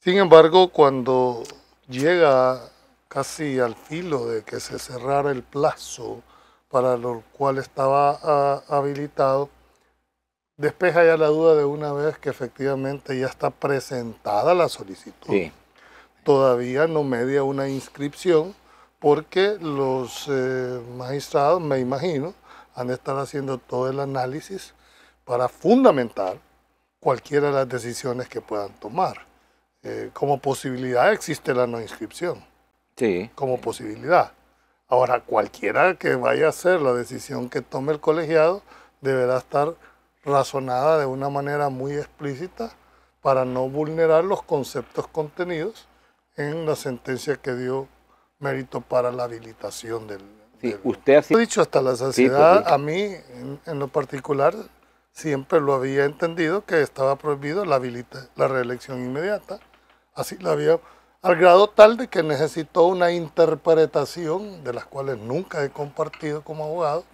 Sin embargo, cuando llega casi al filo de que se cerrara el plazo para lo cual estaba habilitado, despeja ya la duda de una vez que efectivamente ya está presentada la solicitud. Sí. Todavía no media una inscripción porque los magistrados, me imagino, han de estar haciendo todo el análisis para fundamentar cualquiera de las decisiones que puedan tomar. Como posibilidad existe la no inscripción. Sí. Como posibilidad. Ahora, cualquiera que vaya a hacer la decisión que tome el colegiado deberá estar razonada de una manera muy explícita para no vulnerar los conceptos contenidos en la sentencia que dio mérito para la habilitación del... Sí, usted ha dicho hasta la saciedad, sí, pues, sí. A mí, en lo particular, siempre lo había entendido que estaba prohibido la reelección inmediata. Así la había, al grado tal de que necesitó una interpretación, de las cuales nunca he compartido como abogado,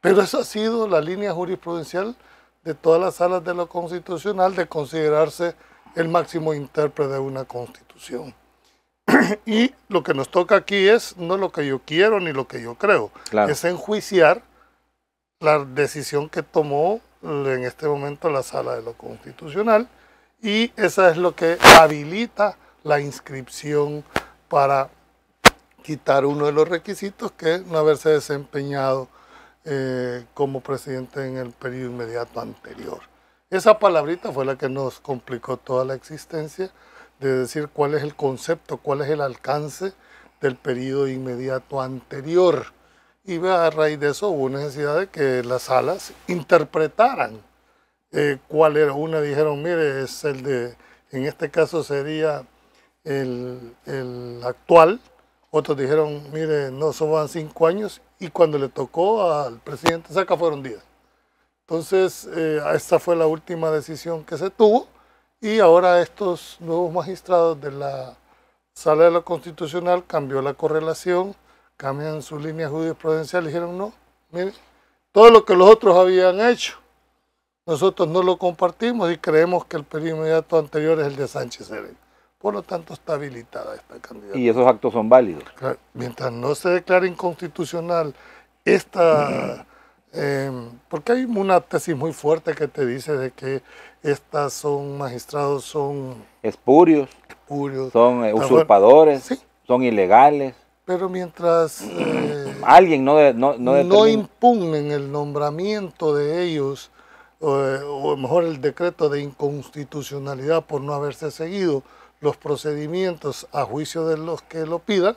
pero esa ha sido la línea jurisprudencial de todas las salas de lo constitucional, de considerarse el máximo intérprete de una constitución. Y lo que nos toca aquí es no lo que yo quiero ni lo que yo creo, claro, es enjuiciar la decisión que tomó en este momento la sala de lo constitucional, y esa es lo que habilita la inscripción para quitar uno de los requisitos, que es no haberse desempeñado como presidente en el periodo inmediato anterior. Esa palabrita fue la que nos complicó toda la existencia, de decir cuál es el concepto, cuál es el alcance del periodo inmediato anterior. Y a raíz de eso hubo necesidad de que las salas interpretaran cuál era. Una dijeron, mire, es el de, en este caso sería el actual. Otros dijeron, mire, no, son 5 años, y cuando le tocó al presidente Saca fueron 10. Entonces, esta fue la última decisión que se tuvo, y ahora estos nuevos magistrados de la Sala de lo Constitucional cambió la correlación, cambian su línea jurisprudencial y dijeron, no, mire, todo lo que los otros habían hecho, nosotros no lo compartimos y creemos que el periodo inmediato anterior es el de Sánchez Serén. Por lo tanto, está habilitada esta candidatura. ¿Y esos actos son válidos? Mientras no se declare inconstitucional esta... porque hay una tesis muy fuerte que te dice de que estas son magistrados, son... espurios, son usurpadores, sí, son ilegales. Pero mientras alguien no impugnen el nombramiento de ellos, o mejor el decreto de inconstitucionalidad por no haberse seguido los procedimientos a juicio de los que lo pidan,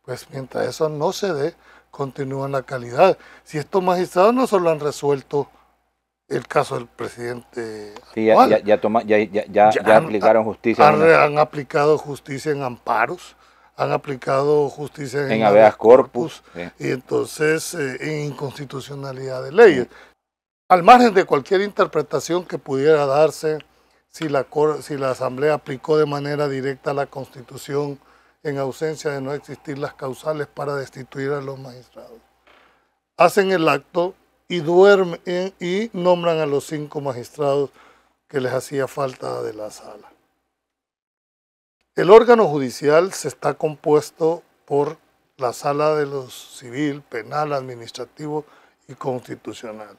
pues mientras eso no se dé, continúan la calidad. Si estos magistrados no solo han resuelto el caso del presidente actual, ya aplicaron justicia. Han aplicado justicia en amparos, han aplicado justicia en habeas corpus, sí, y entonces en inconstitucionalidad de leyes. Sí. Al margen de cualquier interpretación que pudiera darse, si la Asamblea aplicó de manera directa la Constitución en ausencia de no existir las causales para destituir a los magistrados, hacen el acto y duermen y nombran a los 5 magistrados que les hacía falta de la sala. El órgano judicial se está compuesto por la sala de lo civil, penal, administrativo y constitucional.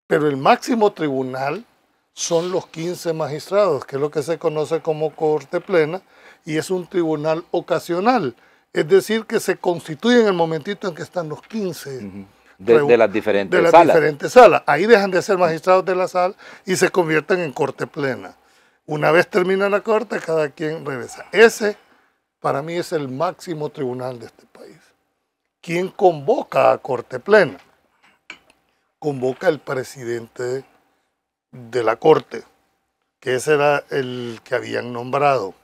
Pero el máximo tribunal son los 15 magistrados, que es lo que se conoce como Corte Plena, y es un tribunal ocasional, es decir, que se constituye en el momentito en que están los 15 de las diferentes salas. Ahí dejan de ser magistrados de la sala y se convierten en Corte Plena. Una vez termina la corte, cada quien regresa. Ese, para mí, es el máximo tribunal de este país. ¿Quién convoca a Corte Plena? Convoca el presidente de la Corte, que ese era el que habían nombrado.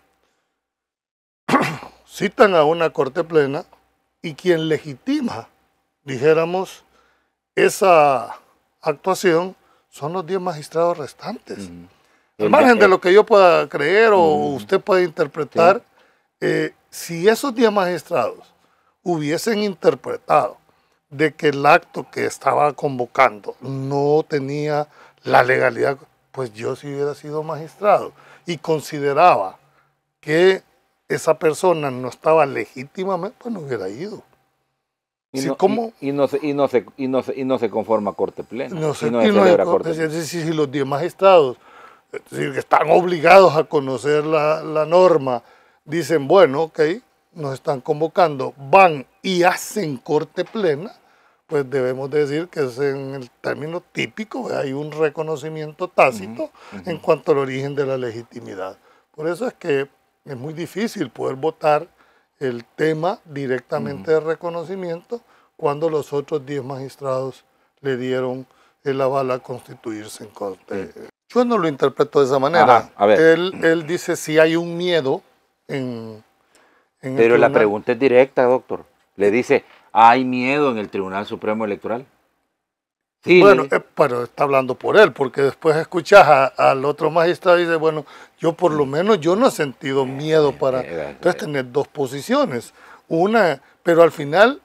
Citan a una Corte Plena y quien legitima, dijéramos, esa actuación son los 10 magistrados restantes. Al margen de lo que yo pueda creer o usted puede interpretar, sí, si esos 10 magistrados hubiesen interpretado de que el acto que estaba convocando no tenía la legalidad, pues yo si hubiera sido magistrado y consideraba que esa persona no estaba legítimamente, pues no hubiera ido. Y, sí, no, ¿cómo? y no se conforma corte plena. No se celebra corte plena. Es decir, si los 10 magistrados, es decir, que están obligados a conocer la norma, dicen, bueno, ok, nos están convocando, van y hacen corte plena, pues debemos decir que es en el término típico, hay un reconocimiento tácito en cuanto al origen de la legitimidad. Por eso es que es muy difícil poder votar el tema directamente de reconocimiento cuando los otros 10 magistrados le dieron el aval a constituirse en corte. Yo no lo interpreto de esa manera. Ajá, a ver. Él dice si hay un miedo en el Pero tribunal. La pregunta es directa, doctor. Le dice, ¿hay miedo en el Tribunal Supremo Electoral? Sí, bueno, pero está hablando por él, porque después escuchas al otro magistrado y dice, bueno, yo por lo menos yo no he sentido miedo para entonces tener dos posiciones. Una, pero al final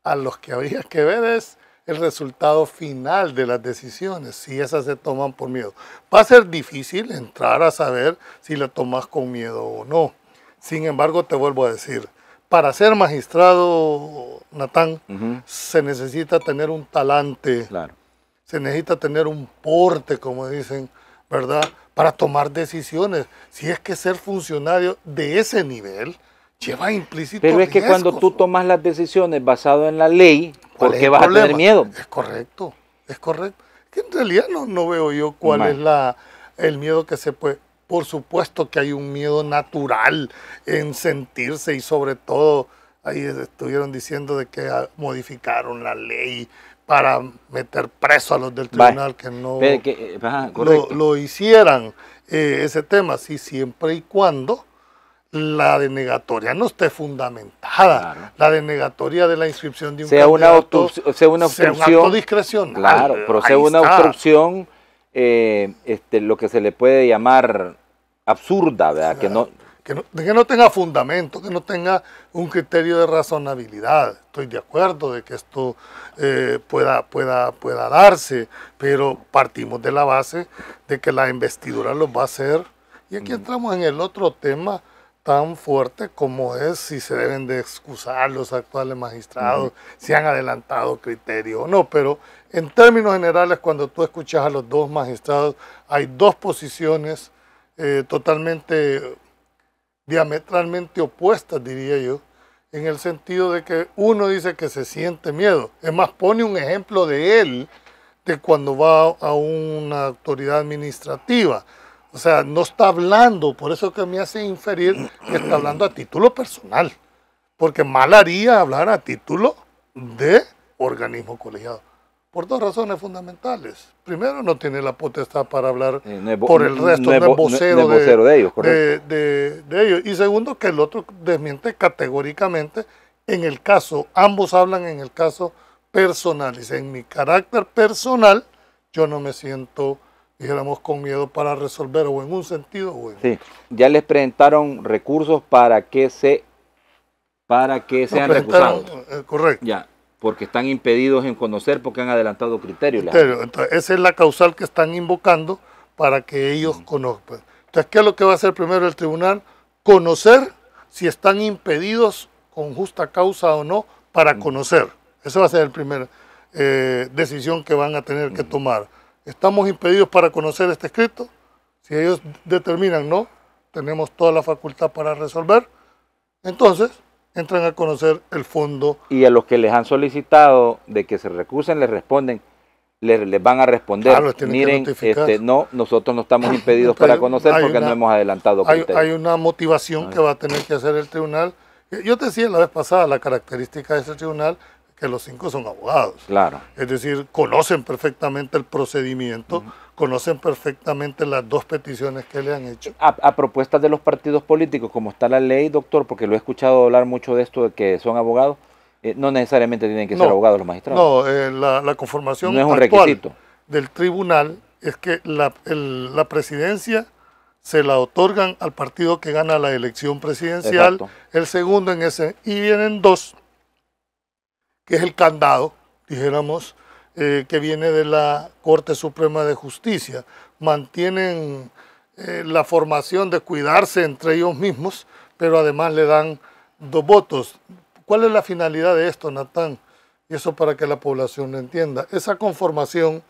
a los que habría que ver es el resultado final de las decisiones, si esas se toman por miedo. Va a ser difícil entrar a saber si la tomas con miedo o no. Sin embargo, te vuelvo a decir, para ser magistrado, Natán, se necesita tener un talante, se necesita tener un porte, como dicen, ¿verdad? Para tomar decisiones. Si es que ser funcionario de ese nivel lleva implícito Pero es que cuando tú tomas las decisiones basado en la ley, ¿por qué vas a tener miedo? Es correcto, es correcto. Que en realidad no veo yo cuál es el miedo que se puede... Por supuesto que hay un miedo natural en sentirse y sobre todo, ahí estuvieron diciendo de que modificaron la ley para meter preso a los del tribunal que no lo hicieran. Ese tema, sí, siempre y cuando la denegatoria no esté fundamentada, la denegatoria de la inscripción de un candidato sea una obstrucción, sea un acto discrecional. Claro, pero sea una obstrucción, lo que se le puede llamar absurda, ¿verdad? Que no tenga fundamento, que no tenga un criterio de razonabilidad. Estoy de acuerdo de que esto pueda darse, pero partimos de la base de que la investidura lo va a hacer. Y aquí entramos en el otro tema tan fuerte como es si se deben de excusar los actuales magistrados, si han adelantado criterio o no, pero en términos generales, cuando tú escuchas a los dos magistrados, hay dos posiciones totalmente, diametralmente opuestas, diría yo, en el sentido de que uno dice que se siente miedo. Es más, pone un ejemplo de él, de cuando va a una autoridad administrativa. O sea, no está hablando, por eso que me hace inferir que está hablando a título personal. Porque mal haría hablar a título de organismo colegiado. Por dos razones fundamentales. Primero, no tiene la potestad para hablar por el resto, no es vocero de ellos, de ellos. Y segundo, que el otro desmiente categóricamente en el caso, ambos hablan en el caso personal. Dice, en mi carácter personal, yo no me siento, dijéramos, con miedo para resolver o en un sentido o en otro. Ya les presentaron recursos para que sean recusados. Correcto. Ya. Porque están impedidos en conocer porque han adelantado criterios. Entonces, esa es la causal que están invocando para que ellos conozcan. Entonces, ¿qué es lo que va a hacer primero el tribunal? Conocer si están impedidos con justa causa o no para conocer. Esa va a ser la primera decisión que van a tener que tomar. ¿Estamos impedidos para conocer este escrito? Si ellos determinan no, tenemos toda la facultad para resolver, entonces entran a conocer el fondo. Y a los que les han solicitado de que se recusen, les responden, les van a responder, miren, no, nosotros no estamos impedidos para conocer porque no hemos adelantado criterios. Hay una motivación que va a tener que hacer el tribunal. Yo te decía la vez pasada, la característica de ese tribunal, que los 5 son abogados. Claro. Es decir, conocen perfectamente el procedimiento, conocen perfectamente las dos peticiones que le han hecho. A propuestas de los partidos políticos, como está la ley, doctor, porque lo he escuchado hablar mucho de esto, de que son abogados, no necesariamente tienen que ser abogados los magistrados. No, la conformación no es un actual requisito del tribunal es que la presidencia se la otorgan al partido que gana la elección presidencial. Exacto. El segundo en ese, y vienen dos, que es el candado, dijéramos, que viene de la Corte Suprema de Justicia. Mantienen la formación de cuidarse entre ellos mismos, pero además le dan 2 votos. ¿Cuál es la finalidad de esto, Natán? Y eso para que la población lo entienda. Esa conformación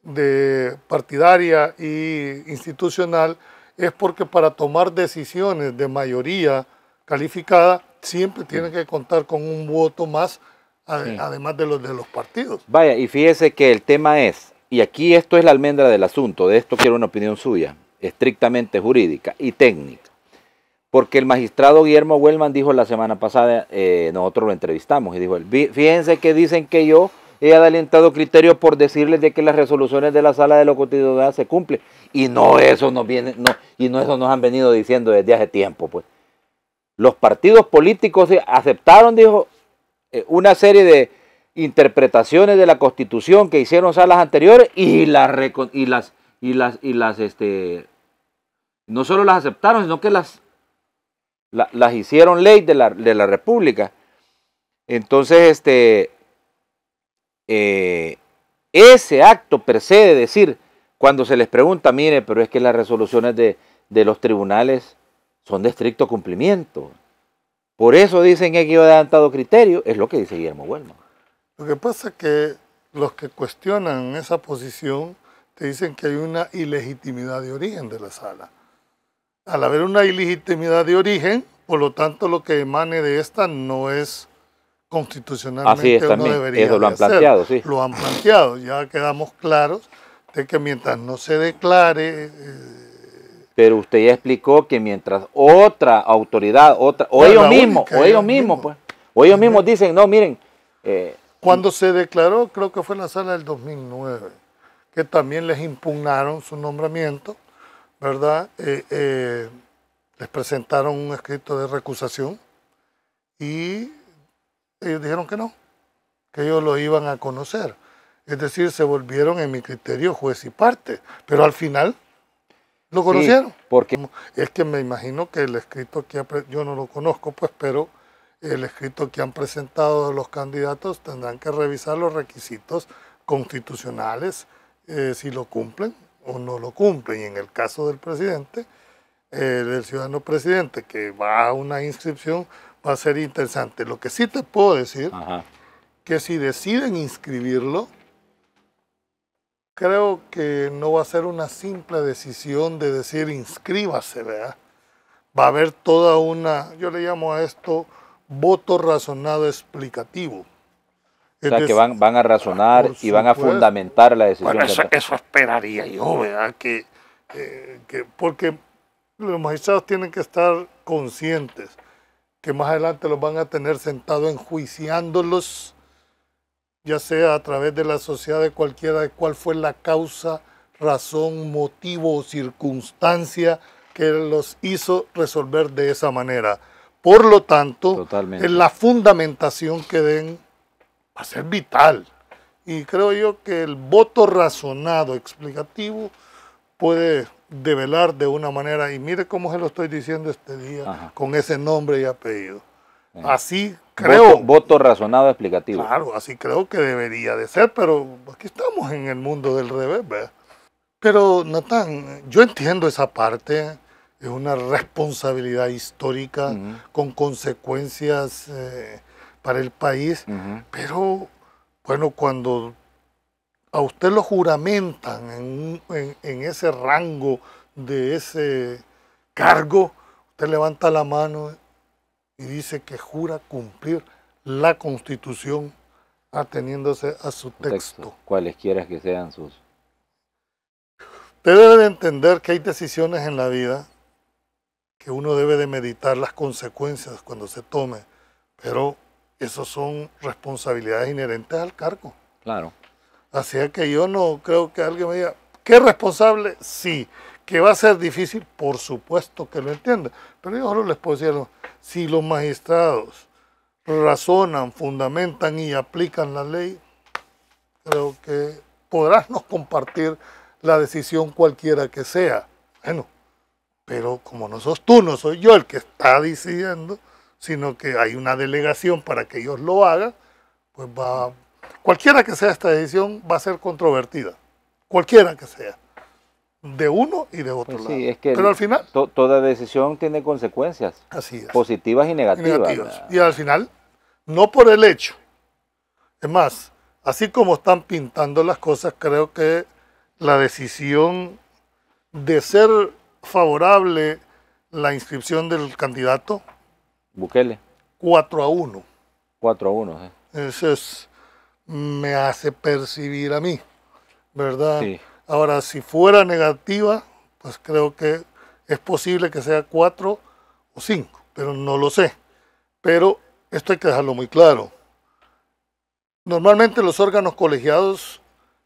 de partidaria e institucional es porque para tomar decisiones de mayoría calificada siempre tiene que contar con un voto más, además de los partidos. Vaya, y fíjese que el tema es, y aquí esto es la almendra del asunto, de esto quiero una opinión suya, estrictamente jurídica y técnica, porque el magistrado Guillermo Wellman dijo la semana pasada, nosotros lo entrevistamos, y dijo, fíjense que dicen que yo he adelantado criterios por decirles de que las resoluciones de la Sala de lo Constitucional se cumplen, y no eso nos viene, eso nos han venido diciendo desde hace tiempo, pues. Los partidos políticos aceptaron, dijo, una serie de interpretaciones de la Constitución que hicieron salas anteriores no solo las aceptaron, sino que las hicieron ley de la República. Entonces, ese acto per se de decir, cuando se les pregunta, mire, pero es que las resoluciones de los tribunales son de estricto cumplimiento. Por eso dicen que hay adelantado criterio, es lo que dice Guillermo Wellman. Lo que pasa es que los que cuestionan esa posición te dicen que hay una ilegitimidad de origen de la sala. Al haber una ilegitimidad de origen, por lo tanto lo que emane de esta no es constitucionalmente. Así es, también, eso lo han planteado, sí. Lo han planteado, ya quedamos claros de que mientras no se declare... Pero usted ya explicó que mientras otra autoridad, o ellos mismos dicen, no, miren... Cuando se declaró, creo que fue en la sala del 2009, que también les impugnaron su nombramiento, ¿verdad? Les presentaron un escrito de recusación y ellos dijeron que no, que ellos lo iban a conocer. Es decir, se volvieron, en mi criterio, juez y parte, pero al final lo conocieron. Sí, porque es que me imagino que el escrito que yo no lo conozco, pues, pero el escrito que han presentado los candidatos tendrán que revisar los requisitos constitucionales, si lo cumplen o no lo cumplen. Y en el caso del presidente, del ciudadano presidente que va a una inscripción, va a ser interesante. Lo que sí te puedo decir, que si deciden inscribirlo, creo que no va a ser una simple decisión de decir inscríbase, ¿verdad? Va a haber toda una, yo le llamo a esto, voto razonado explicativo. O sea, que van a razonar y van a fundamentar la decisión. Bueno, eso esperaría yo, ¿verdad? Porque los magistrados tienen que estar conscientes que más adelante los van a tener sentados enjuiciándolos, ya sea a través de la sociedad de cualquiera, de cuál fue la causa, razón, motivo o circunstancia que los hizo resolver de esa manera. Por lo tanto, en la fundamentación que den va a ser vital. Y creo yo que el voto razonado, explicativo, puede develar de una manera, y mire cómo se lo estoy diciendo este día, con ese nombre y apellido. Así creo. Voto razonado explicativo. Claro, así creo que debería de ser, pero aquí estamos en el mundo del revés, ¿verdad? Pero, Natán, yo entiendo esa parte, es una responsabilidad histórica con consecuencias para el país, pero, bueno, cuando a usted lo juramentan en ese rango de ese cargo, usted levanta la mano y dice que jura cumplir la Constitución ateniéndose a su texto. Cualesquiera que sean sus... Usted debe de entender que hay decisiones en la vida que uno debe de meditar las consecuencias cuando se tome, pero esas son responsabilidades inherentes al cargo. Claro. Así es que yo no creo que alguien me diga, ¿qué responsable? Sí. ¿Que va a ser difícil? Por supuesto que lo entiendo. Pero yo solo les puedo decir, si los magistrados razonan, fundamentan y aplican la ley, creo que podrás no compartir la decisión cualquiera que sea. Bueno, pero como no sos tú, no soy yo el que está decidiendo, sino que hay una delegación para que ellos lo hagan, pues cualquiera que sea esta decisión va a ser controvertida, cualquiera que sea. de uno y de otro Pues lado. sí, es que pero al final, toda decisión tiene consecuencias así es. positivas y negativas. Negativas. Y al final, no por el hecho. Es más, así como están pintando las cosas, creo que la decisión de ser favorable la inscripción del candidato, Bukele, 4-1. 4-1. Eso me hace percibir a mí, ¿verdad? Sí. Ahora, si fuera negativa, pues creo que es posible que sea 4 o 5, pero no lo sé. Pero esto hay que dejarlo muy claro. Normalmente los órganos colegiados,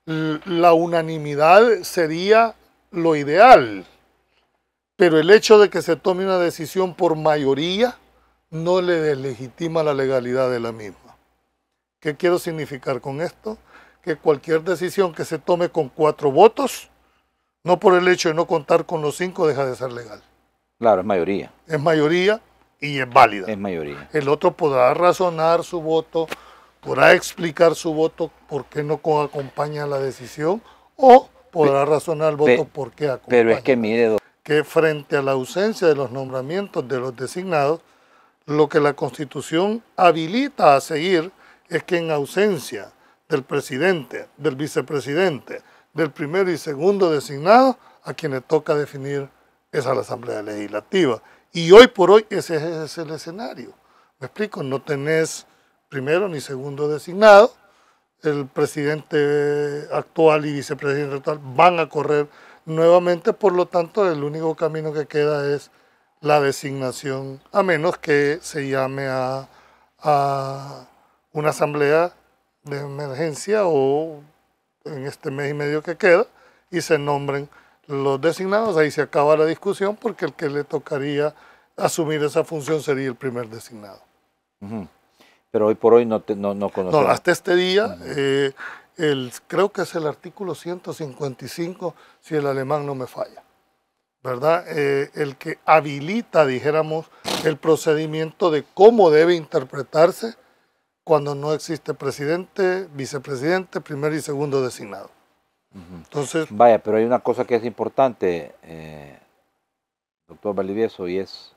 la unanimidad sería lo ideal, pero el hecho de que se tome una decisión por mayoría no le deslegitima la legalidad de la misma. ¿Qué quiero significar con esto? Que cualquier decisión que se tome con 4 votos, no por el hecho de no contar con los 5, deja de ser legal. Claro, es mayoría. Es mayoría y es válida. Es mayoría. El otro podrá razonar su voto, podrá explicar su voto por qué no acompaña la decisión, o podrá razonar el voto por qué acompaña. Pero es que mire, que frente a la ausencia de los nombramientos de los designados, lo que la Constitución habilita a seguir es que en ausencia del presidente, del vicepresidente, del primero y segundo designado, a quien le toca definir es a la Asamblea Legislativa. Y hoy por hoy ese es el escenario. ¿Me explico? No tenés primero ni segundo designado. El presidente actual y vicepresidente actual van a correr nuevamente, por lo tanto el único camino que queda es la designación, a menos que se llame a una asamblea de emergencia o en este mes y medio que queda y se nombren los designados. Ahí se acaba la discusión porque el que le tocaría asumir esa función sería el primer designado. Pero hoy por hoy no conocemos. No, hasta este día, creo que es el artículo 155, si el alemán no me falla, ¿verdad? El que habilita, dijéramos, el procedimiento de cómo debe interpretarse cuando no existe presidente, vicepresidente, primer y segundo designado. Entonces, vaya, pero hay una cosa que es importante, doctor Valdivieso, y es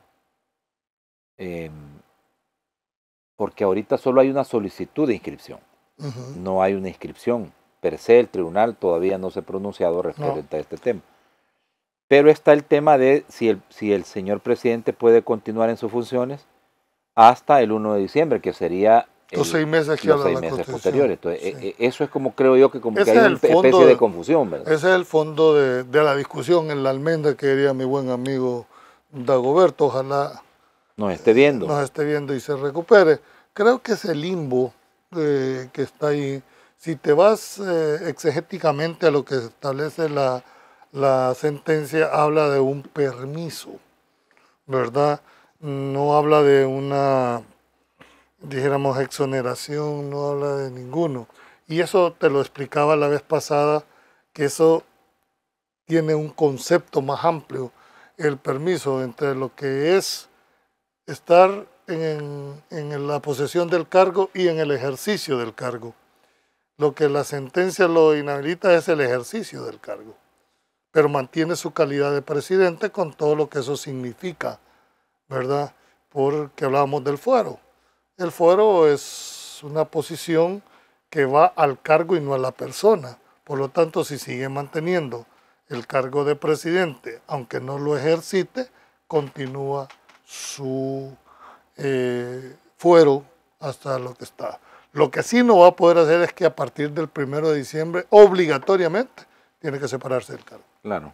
porque ahorita solo hay una solicitud de inscripción, no hay una inscripción per se. El tribunal todavía no se ha pronunciado referente a este tema. Pero está el tema de si el señor presidente puede continuar en sus funciones hasta el 1 de diciembre, que sería los 6 meses, los 6 meses posteriores. Entonces, eso es como, creo yo, que como que hay una especie de confusión, ¿verdad? Ese es el fondo de la discusión en la almendra que diría mi buen amigo Dagoberto. Ojalá nos esté viendo. Nos esté viendo y se recupere. Creo que ese limbo que está ahí, si te vas exegéticamente a lo que establece la sentencia, habla de un permiso, ¿verdad? No habla de una, dijéramos, exoneración, no habla de ninguno. Y eso te lo explicaba la vez pasada, que eso tiene un concepto más amplio, el permiso, entre lo que es estar en la posesión del cargo y en el ejercicio del cargo. Lo que la sentencia lo inhabilita es el ejercicio del cargo, pero mantiene su calidad de presidente con todo lo que eso significa, ¿verdad? Porque hablábamos del fuero. El fuero es una posición que va al cargo y no a la persona. Por lo tanto, si sigue manteniendo el cargo de presidente, aunque no lo ejercite, continúa su fuero hasta lo que está. Lo que sí no va a poder hacer es que a partir del 1 de diciembre, obligatoriamente, tiene que separarse del cargo. Claro.